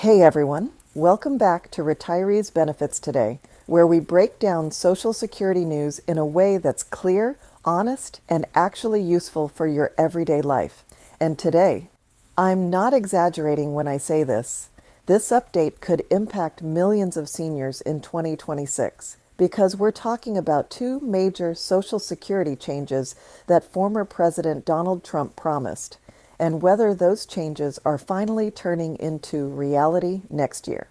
Hey everyone, welcome back to Retirees Benefits Today, where we break down Social Security news in a way that's clear, honest, and actually useful for your everyday life. And today, I'm not exaggerating when I say this update could impact millions of seniors in 2026 because we're talking about two major Social Security changes that former President Donald Trump promised, and whether those changes are finally turning into reality next year.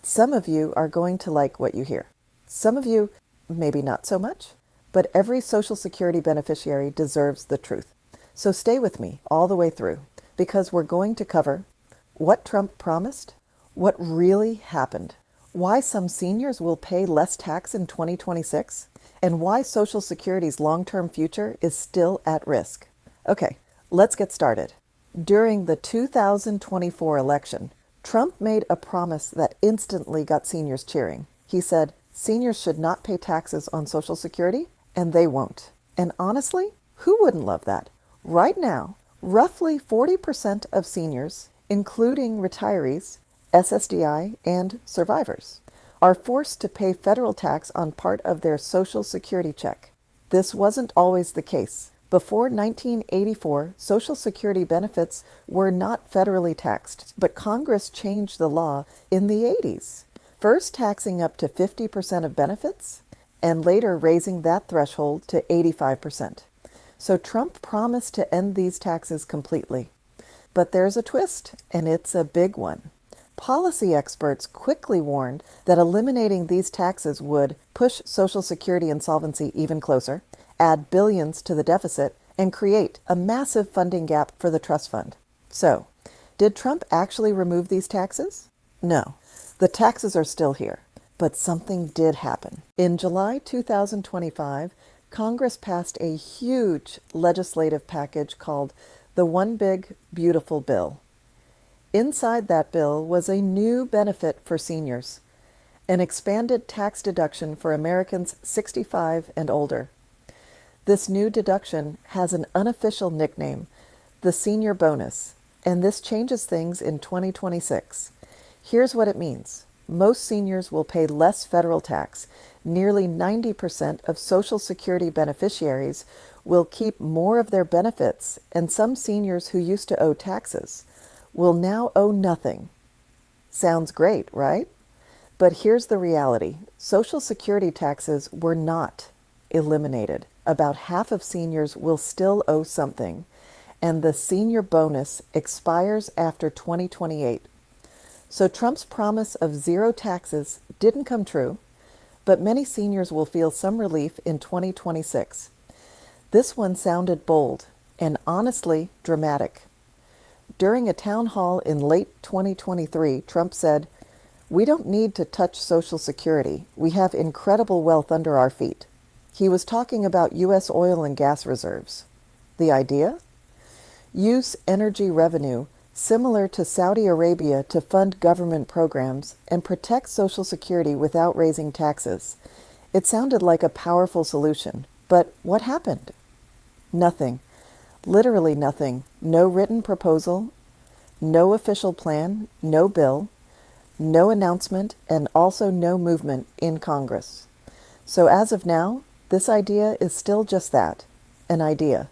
Some of you are going to like what you hear. Some of you, maybe not so much, but every Social Security beneficiary deserves the truth. So stay with me all the way through, because we're going to cover what Trump promised, what really happened, why some seniors will pay less tax in 2026, and why Social Security's long-term future is still at risk. Okay, let's get started. During the 2024 election, Trump made a promise that instantly got seniors cheering. He said, seniors should not pay taxes on Social Security, and they won't. And honestly, who wouldn't love that? Right now, roughly 40% of seniors, including retirees, SSDI, and survivors, are forced to pay federal tax on part of their Social Security check. This wasn't always the case. Before 1984, Social Security benefits were not federally taxed, but Congress changed the law in the 80s, first taxing up to 50% of benefits, and later raising that threshold to 85%. So Trump promised to end these taxes completely. But there's a twist, and it's a big one. Policy experts quickly warned that eliminating these taxes would push Social Security insolvency even closer, add billions to the deficit, and create a massive funding gap for the trust fund. So, did Trump actually remove these taxes? No. The taxes are still here, but something did happen. In July 2025, Congress passed a huge legislative package called the One Big Beautiful Bill. Inside that bill was a new benefit for seniors, an expanded tax deduction for Americans 65 and older. This new deduction has an unofficial nickname, the senior bonus, and this changes things in 2026. Here's what it means. Most seniors will pay less federal tax. Nearly 90% of Social Security beneficiaries will keep more of their benefits, and some seniors who used to owe taxes will now owe nothing. Sounds great, right? But here's the reality. Social Security taxes were not eliminated. About half of seniors will still owe something, and the senior bonus expires after 2028. So Trump's promise of zero taxes didn't come true, but many seniors will feel some relief in 2026. This one sounded bold and honestly dramatic. During a town hall in late 2023, Trump said, "We don't need to touch Social Security. We have incredible wealth under our feet." He was talking about U.S. oil and gas reserves. The idea? Use energy revenue similar to Saudi Arabia to fund government programs and protect Social Security without raising taxes. It sounded like a powerful solution, but what happened? Nothing. Literally nothing. No written proposal, no official plan, no bill, no announcement, and also no movement in Congress. So as of now, this idea is still just that, an idea,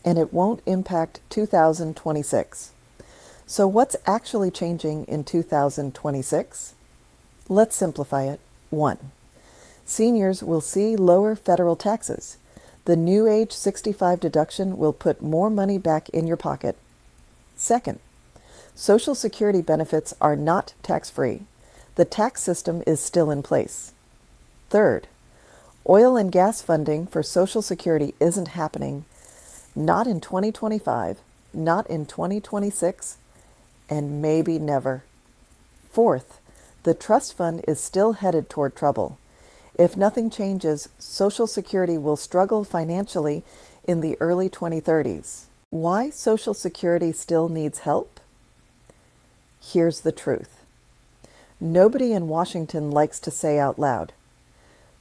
and it won't impact 2026. So what's actually changing in 2026? Let's simplify it. 1. Seniors will see lower federal taxes. The new age 65 deduction will put more money back in your pocket. 2. Social Security benefits are not tax-free. The tax system is still in place. 3. Oil and gas funding for Social Security isn't happening, not in 2025, not in 2026, and maybe never. 4. The trust fund is still headed toward trouble. If nothing changes, Social Security will struggle financially in the early 2030s. Why Social Security still needs help? Here's the truth. Nobody in Washington likes to say out loud,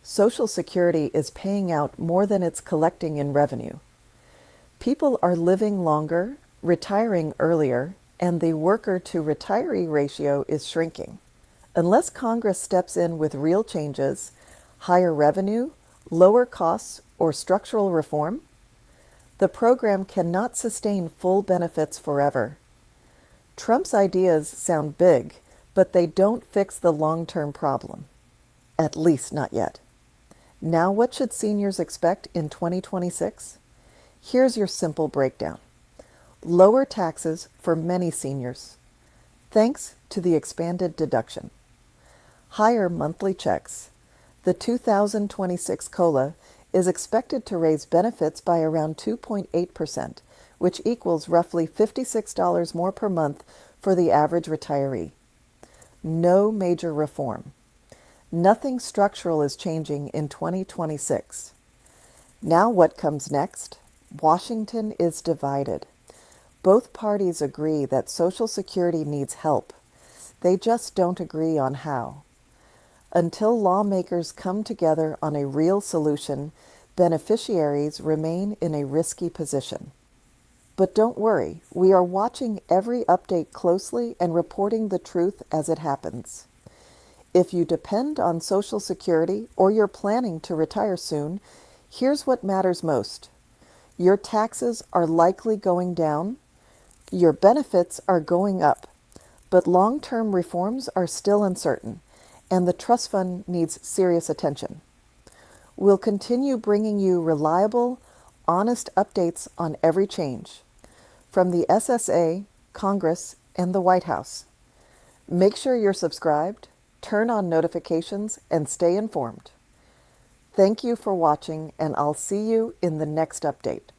Social Security is paying out more than it's collecting in revenue. People are living longer, retiring earlier, and the worker to retiree ratio is shrinking. Unless Congress steps in with real changes, higher revenue, lower costs, or structural reform, the program cannot sustain full benefits forever. Trump's ideas sound big, but they don't fix the long-term problem. At least not yet. Now, what should seniors expect in 2026? Here's your simple breakdown. Lower taxes for many seniors, thanks to the expanded deduction. Higher monthly checks. The 2026 COLA is expected to raise benefits by around 2.8%, which equals roughly $56 more per month for the average retiree. No major reform. Nothing structural is changing in 2026. Now what comes next? Washington is divided. Both parties agree that Social Security needs help. They just don't agree on how. Until lawmakers come together on a real solution, beneficiaries remain in a risky position. But don't worry, we are watching every update closely and reporting the truth as it happens. If you depend on Social Security or you're planning to retire soon, here's what matters most. Your taxes are likely going down, your benefits are going up, but long-term reforms are still uncertain, and the trust fund needs serious attention. We'll continue bringing you reliable, honest updates on every change, from the SSA, Congress, and the White House. Make sure you're subscribed, turn on notifications, and stay informed. Thank you for watching, and I'll see you in the next update.